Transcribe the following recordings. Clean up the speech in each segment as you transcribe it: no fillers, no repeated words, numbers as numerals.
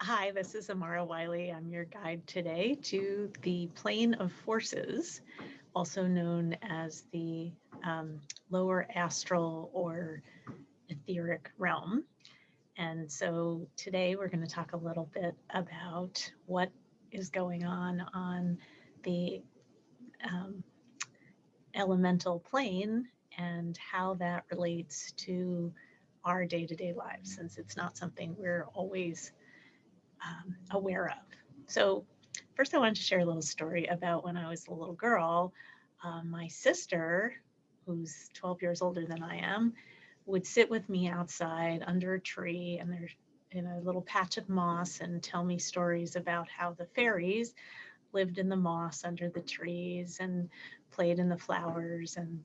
Hi, this is Amara Wiley. I'm your guide today to the plane of forces, also known as the lower astral or etheric realm. And so today we're going to talk a little bit about what is going on the um, elemental plane and how that relates to our day to day lives, since it's not something we're always aware of. So, first, I wanted to share a little story about when I was a little girl. My sister, who's 12 years older than I am, would sit with me outside under a tree and there's in a little patch of moss and tell me stories about how the fairies lived in the moss under the trees and played in the flowers. And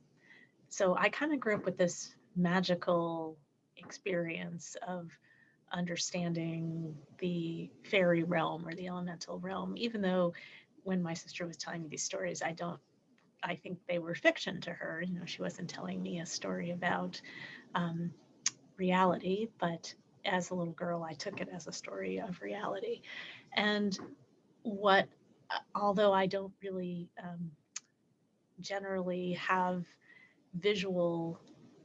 so I kind of grew up with this magical experience of understanding the fairy realm or the elemental realm, even though when my sister was telling me these stories, I think they were fiction to her. You know, she wasn't telling me a story about um, reality, but as a little girl, I took it as a story of reality. And what, although I don't really generally have visual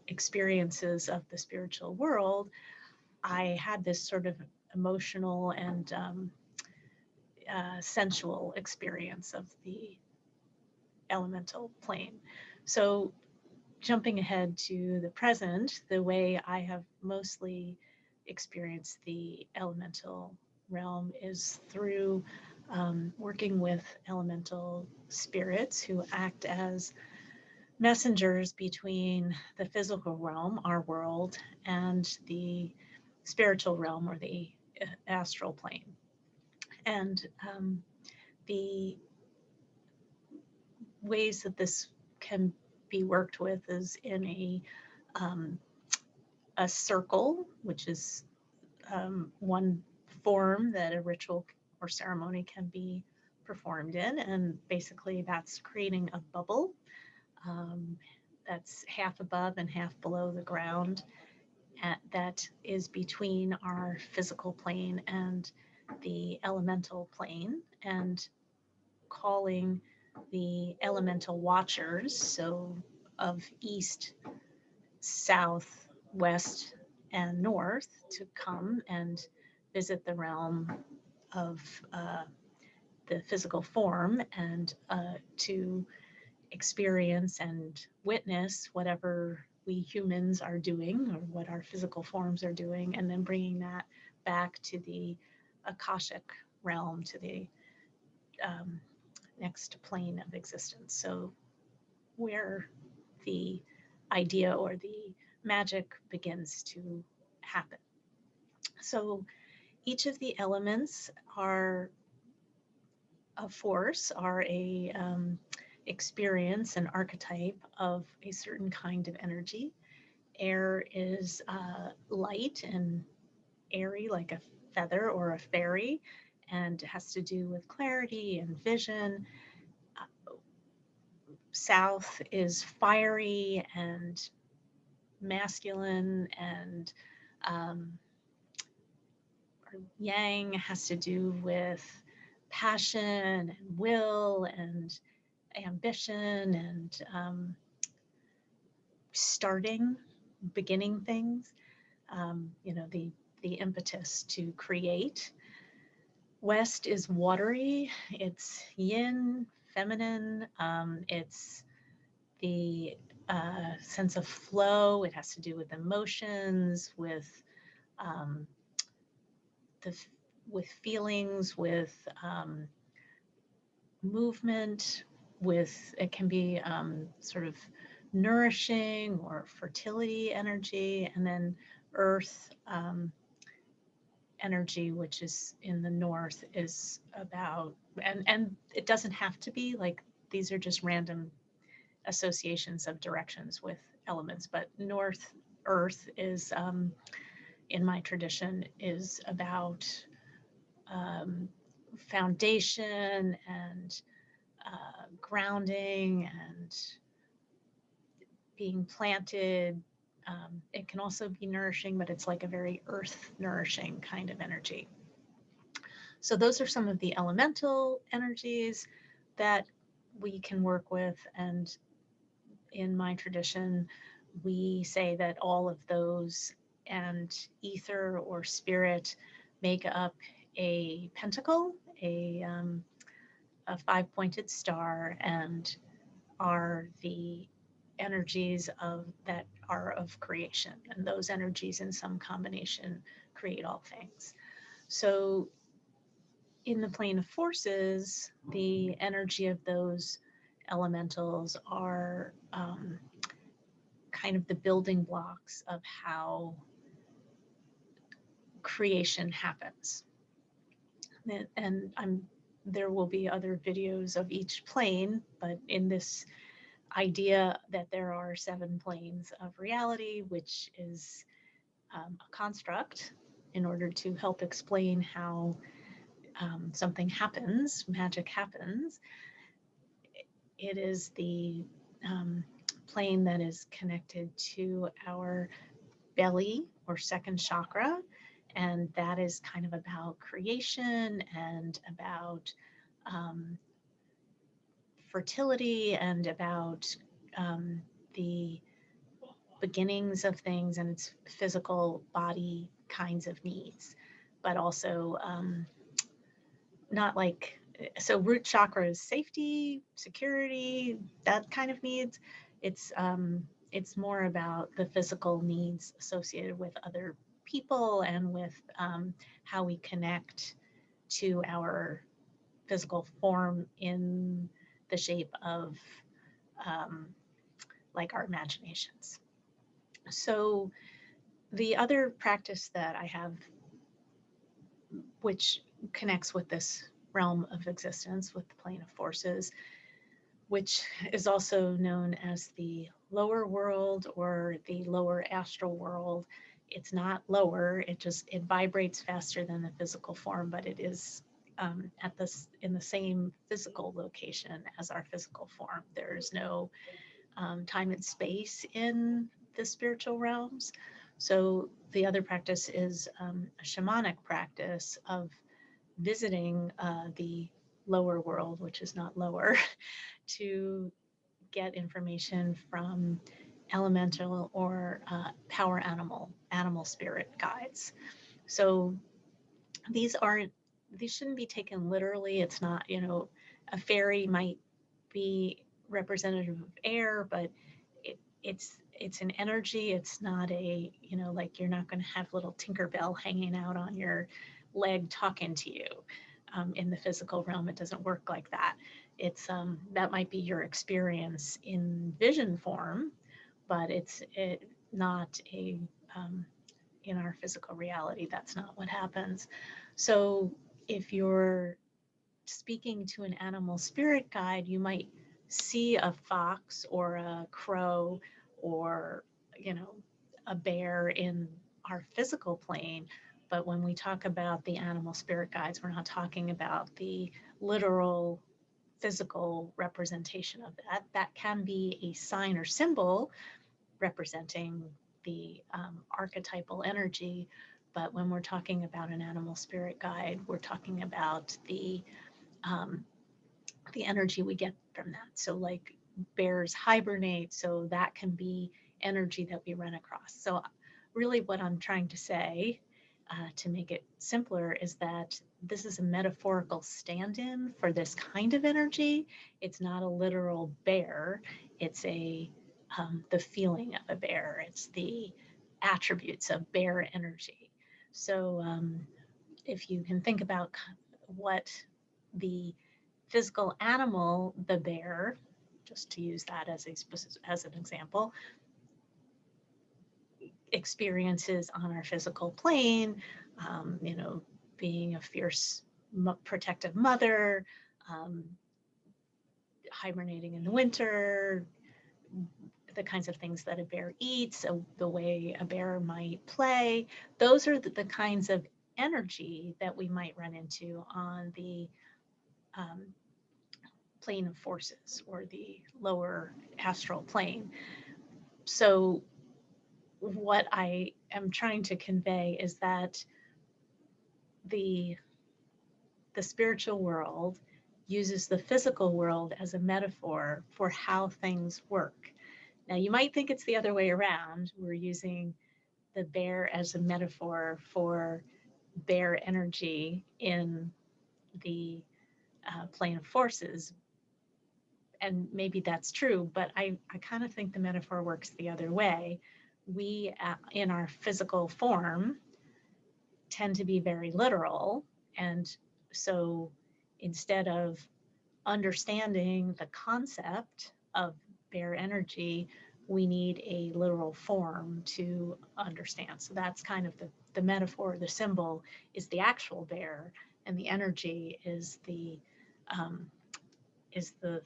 experiences of the spiritual world, I had this sort of emotional and sensual experience of the elemental plane. So, jumping ahead to the present, the way I have mostly experienced the elemental realm is through working with elemental spirits who act as messengers between the physical realm, our world, and the spiritual realm or the astral plane. And the ways that this can be worked with is in um, a circle, which is one form that a ritual or ceremony can be performed in. And basically, that's creating a bubble um, that's half above and half below the ground that is between our physical plane and the elemental plane, and calling the elemental watchers, so of east, south, west, and north, to come and visit the realm of the physical form and to experience and witness whatever we humans are doing or what our physical forms are doing, and then bringing that back to the Akashic realm, to the um, next plane of existence. So, where the idea or the magic begins to happen. So, each of the elements are a force, are a experience, an archetype of a certain kind of energy. Air is light and airy, like a feather or a fairy, and has to do with clarity and vision. South is fiery and masculine, and um, yang has to do with passion and will and ambition and starting, beginning things. The impetus to create. West is watery. It's yin, feminine. It's the sense of flow. It has to do with emotions, um, the with feelings, with movement. With it can be sort of nourishing or fertility energy, and then earth energy, which is in the north, is about, and it doesn't have to be like, these are just random associations of directions with elements, but north earth is in my tradition is about um, foundation and grounding and being planted. It can also be nourishing, but it's like a very earth nourishing kind of energy. So those are some of the elemental energies that we can work with. And in my tradition, we say that all of those and ether or spirit make up a pentacle, a five-pointed star, and are the energies of that are of creation, and those energies in some combination create all things. So in the plane of forces, the energy of those elementals are kind of the building blocks of how creation happens. And there will be other videos of each plane, but in this idea that there are 7 planes of reality, which is a construct in order to help explain how something happens, magic happens. It is the plane that is connected to our belly or second chakra, and that is kind of about creation and about fertility and about the beginnings of things and its physical body kinds of needs, but also not like, so root chakra is safety, security, that kind of needs. It's more about the physical needs associated with other people and with how we connect to our physical form in the shape of like our imaginations. So the other practice that I have, which connects with this realm of existence, with the plane of forces, which is also known as the lower world or the lower astral world. It's not lower, it vibrates faster than the physical form, but it is in the same physical location as our physical form. There's no time and space in the spiritual realms. So the other practice is a shamanic practice of visiting the lower world, which is not lower, to get information from elemental or power animal spirit guides. So these shouldn't be taken literally. It's not, a fairy might be representative of air, but it's an energy. It's not a, like you're not going to have little Tinkerbell hanging out on your leg talking to you. In the physical realm, it doesn't work like that. It's that might be your experience in vision form, but it's not a in our physical reality. That's not what happens. So if you're speaking to an animal spirit guide, you might see a fox or a crow or, a bear in our physical plane. But when we talk about the animal spirit guides, we're not talking about the literal physical representation of that. That can be a sign or symbol representing the archetypal energy. But when we're talking about an animal spirit guide, we're talking about the energy we get from that. So like bears hibernate, so that can be energy that we run across. So really what I'm trying to say, to make it simpler, is that this is a metaphorical stand-in for this kind of energy. It's not a literal bear. It's the feeling of a bear. It's the attributes of bear energy. So if you can think about what the physical animal, the bear, just to use that as an example, experiences on our physical plane, being a fierce, protective mother, hibernating in the winter, the kinds of things that a bear eats, the way a bear might play. Those are the kinds of energy that we might run into on the plane of forces or the lower astral plane. So what I am trying to convey is that the the spiritual world uses the physical world as a metaphor for how things work. Now, you might think it's the other way around. We're using the bear as a metaphor for bear energy in the plane of forces. And maybe that's true, but I kind of think the metaphor works the other way. We, in our physical form, tend to be very literal. And so instead of understanding the concept of bear energy, we need a literal form to understand. So that's kind of the metaphor, the symbol is the actual bear, and the energy is the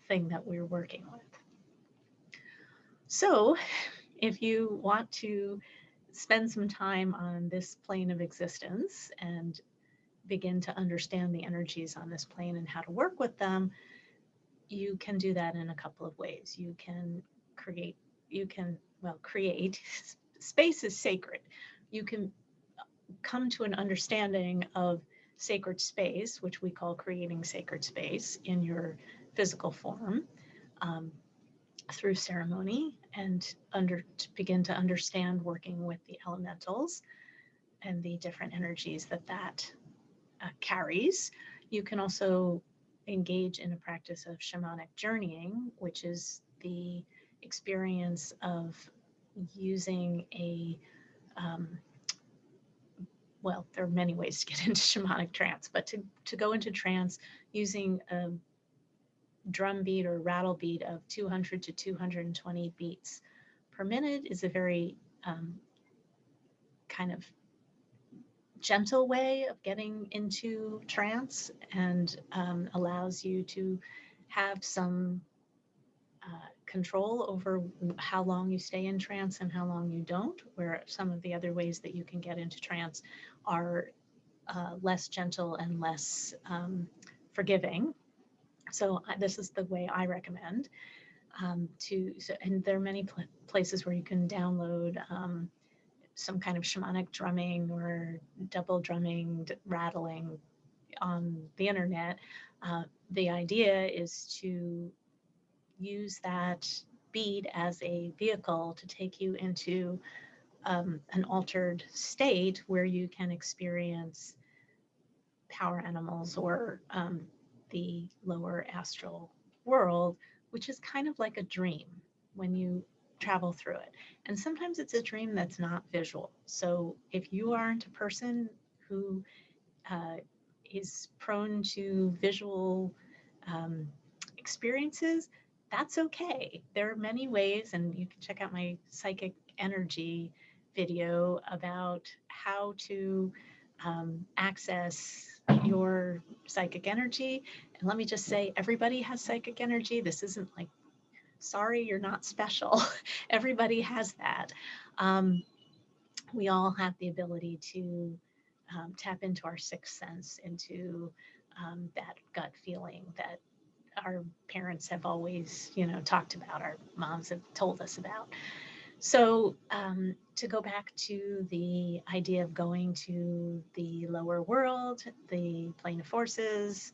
thing that we're working with. So if you want to spend some time on this plane of existence and begin to understand the energies on this plane and how to work with them, you can do that in a couple of ways. You can create, space is sacred. You can come to an understanding of sacred space, which we call creating sacred space in your physical form, through ceremony, and to begin to understand working with the elementals and the different energies that carries. You can also engage in a practice of shamanic journeying, which is the experience of using there are many ways to get into shamanic trance, but to go into trance using a drum beat or rattle beat of 200 to 220 beats per minute is a very kind of gentle way of getting into trance, and allows you to have some control over how long you stay in trance and how long you don't, where some of the other ways that you can get into trance are less gentle and less forgiving. So this is the way I recommend and there are many places where you can download some kind of shamanic drumming or double drumming, rattling on the internet. The idea is to use that beat as a vehicle to take you into an altered state where you can experience power animals or the lower astral world, which is kind of like a dream when you travel through it. And sometimes it's a dream that's not visual. So if you aren't a person who is prone to visual experiences, that's okay. There are many ways, and you can check out my psychic energy video about how to access your psychic energy. And let me just say, everybody has psychic energy. This isn't like, sorry, you're not special. Everybody has that. We all have the ability to tap into our sixth sense, into that gut feeling that our parents have always, talked about, our moms have told us about. So to go back to the idea of going to the lower world, the plane of forces,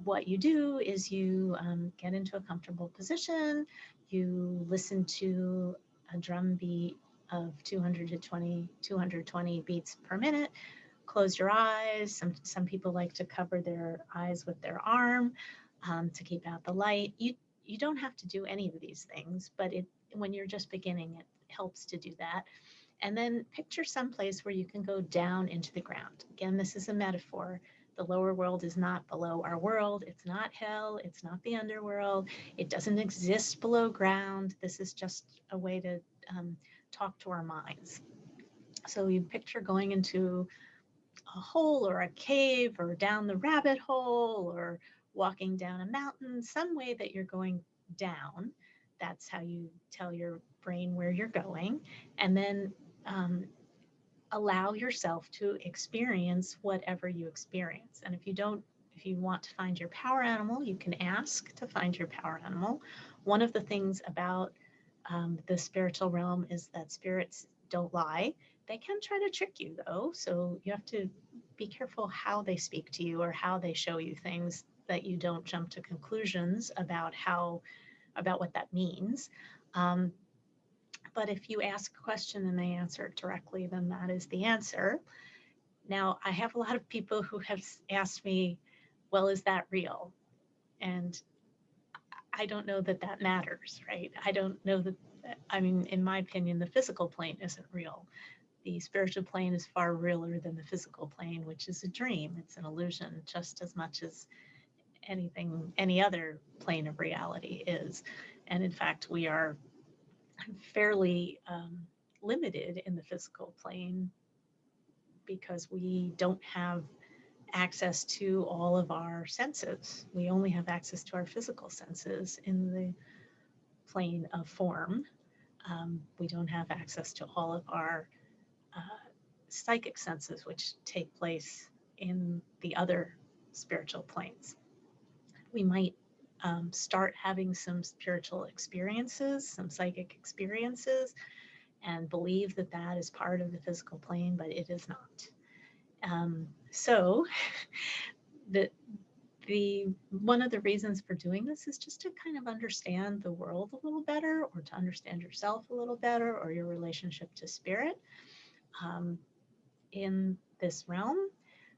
what you do is you get into a comfortable position, you listen to a drum beat of 220 beats per minute, close your eyes. Some people like to cover their eyes with their arm to keep out the light. You don't have to do any of these things, but when you're just beginning, it helps to do that. And then picture someplace where you can go down into the ground. Again, this is a metaphor. The lower world is not below our world. It's not hell. It's not the underworld. It doesn't exist below ground. This is just a way to talk to our minds. So you picture going into a hole or a cave or down the rabbit hole or walking down a mountain, some way that you're going down. That's how you tell your brain where you're going. And then allow yourself to experience whatever you experience. And if you want to find your power animal, you can ask to find your power animal. One of the things about the spiritual realm is that spirits don't lie. They can try to trick you though, so you have to be careful how they speak to you or how they show you things, that you don't jump to conclusions about what that means. Um, but if you ask a question and they answer it directly, then that is the answer. Now, I have a lot of people who have asked me, well, is that real? And I don't know that that matters, right? I don't know that, I mean, in my opinion, the physical plane isn't real. The spiritual plane is far realer than the physical plane, which is a dream. It's an illusion just as much as any other plane of reality is. And in fact, we are fairly limited in the physical plane because we don't have access to all of our senses. We only have access to our physical senses in the plane of form. We don't have access to all of our psychic senses, which take place in the other spiritual planes. We might start having some spiritual experiences, some psychic experiences, and believe that that is part of the physical plane, but it is not. So the one of the reasons for doing this is just to kind of understand the world a little better, or to understand yourself a little better, or your relationship to spirit in this realm.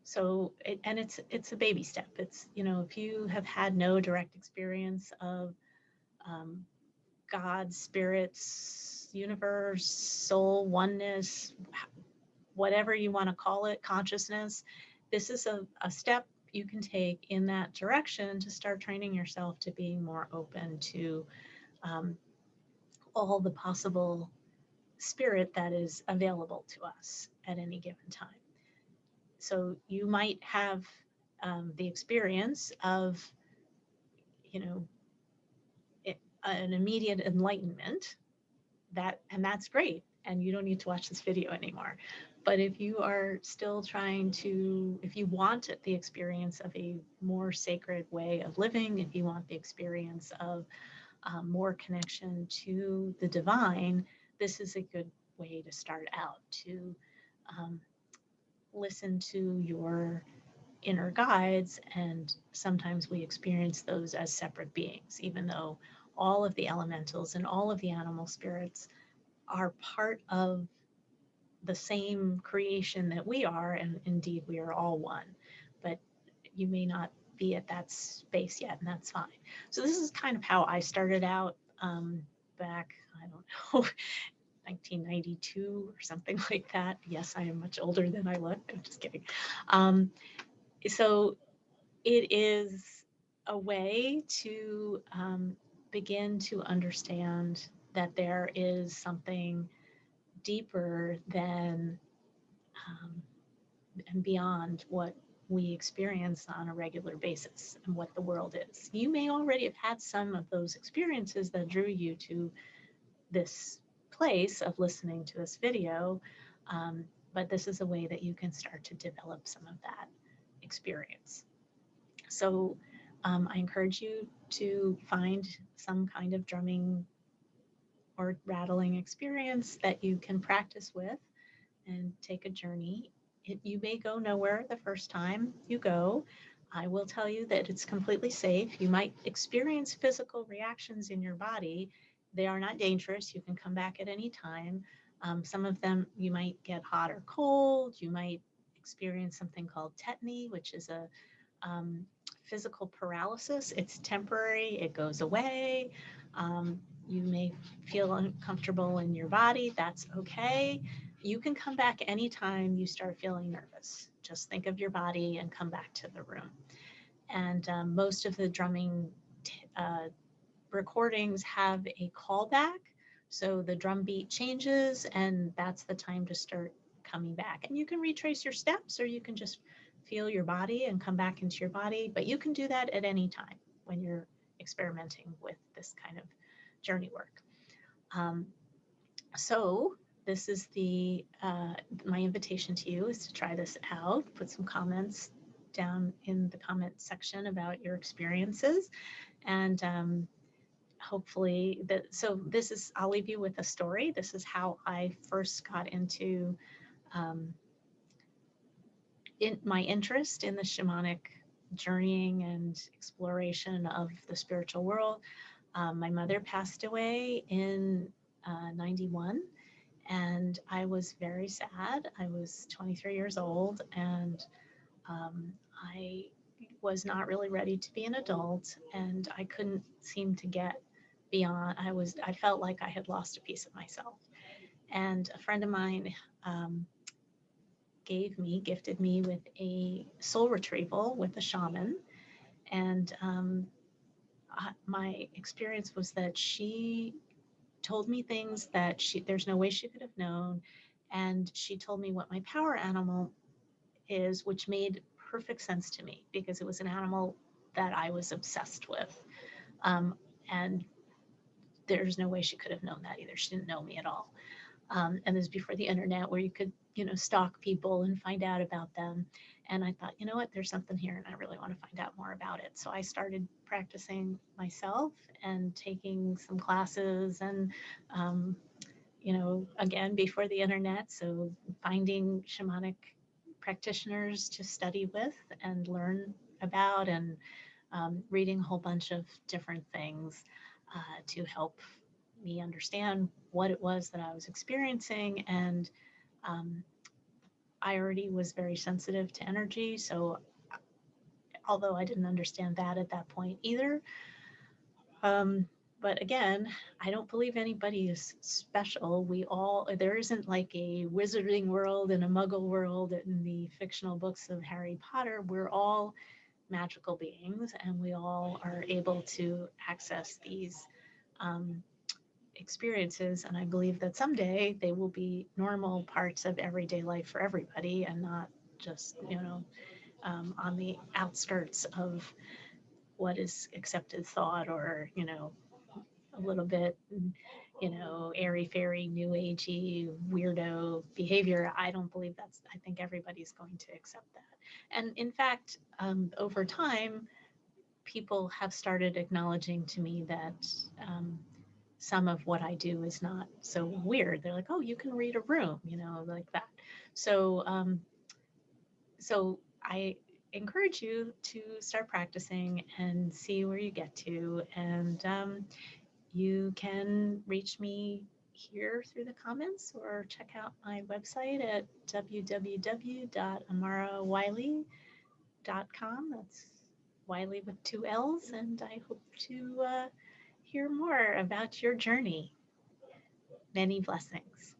So, it's a baby step. It's, if you have had no direct experience of God, spirits, universe, soul, oneness, whatever you want to call it, consciousness, this is a step you can take in that direction to start training yourself to be more open to all the possible spirit that is available to us at any given time. So you might have the experience of, an immediate enlightenment, and that's great. And you don't need to watch this video anymore. But if you are still if you want the experience of a more sacred way of living, if you want the experience of more connection to the divine, this is a good way to start out, to listen to your inner guides. And sometimes we experience those as separate beings, even though all of the elementals and all of the animal spirits are part of the same creation that we are, and indeed we are all one. But you may not be at that space yet, and that's fine. So this is kind of how I started out back, I don't know, 1992 or something like that. Yes, I am much older than I look. I'm just kidding. So it is a way to begin to understand that there is something deeper than and beyond what we experience on a regular basis and what the world is. You may already have had some of those experiences that drew you to this place of listening to this video, but this is a way that you can start to develop some of that experience. So I encourage you to find some kind of drumming or rattling experience that you can practice with and take a journey. You may go nowhere the first time you go. I will tell you that it's completely safe. You might experience physical reactions in your body. They are not dangerous. You can come back at any time. Some of them, you might get hot or cold. You might experience something called tetany, which is a physical paralysis. It's temporary. It goes away. You may feel uncomfortable in your body. That's okay. You can come back anytime you start feeling nervous. Just think of your body and come back to the room. And most of the drumming recordings have a callback. So the drum beat changes, and that's the time to start coming back. And you can retrace your steps, or you can just feel your body and come back into your body. But you can do that at any time when you're experimenting with this kind of journey work. So this is my invitation to you is to try this out. Put some comments down in the comment section about your experiences, and hopefully I'll leave you with a story. This is how I first got into in my interest in the shamanic journeying and exploration of the spiritual world. My mother passed away in 91, and I was very sad. I was 23 years old, and I was not really ready to be an adult, and I couldn't seem to get beyond. I felt like I had lost a piece of myself. And a friend of mine gifted me with a soul retrieval with a shaman. And my experience was that she told me things that there's no way she could have known. And she told me what my power animal is, which made perfect sense to me because it was an animal that I was obsessed with. And there's no way she could have known that either. She didn't know me at all. And this is before the internet where you could, stalk people and find out about them. And I thought, you know what, there's something here and I really want to find out more about it. So I started practicing myself and taking some classes and, again, before the internet. So finding shamanic practitioners to study with and learn about, and reading a whole bunch of different things to help me understand what it was that I was experiencing. And I already was very sensitive to energy. So although I didn't understand that at that point either, but again, I don't believe anybody is special. There isn't like a wizarding world and a muggle world in the fictional books of Harry Potter. We're all magical beings, and we all are able to access these experiences. And I believe that someday they will be normal parts of everyday life for everybody, and not just, on the outskirts of what is accepted thought, or, a little bit, airy fairy, new agey, weirdo behavior. I don't believe I think everybody's going to accept that. And in fact, over time, people have started acknowledging to me that some of what I do is not so weird. They're like, oh, you can read a room, like that. So, so I encourage you to start practicing and see where you get to. And you can reach me here through the comments, or check out my website at www.amarawiley.com. That's Wiley with 2 L's. And I hope to hear more about your journey. Many blessings.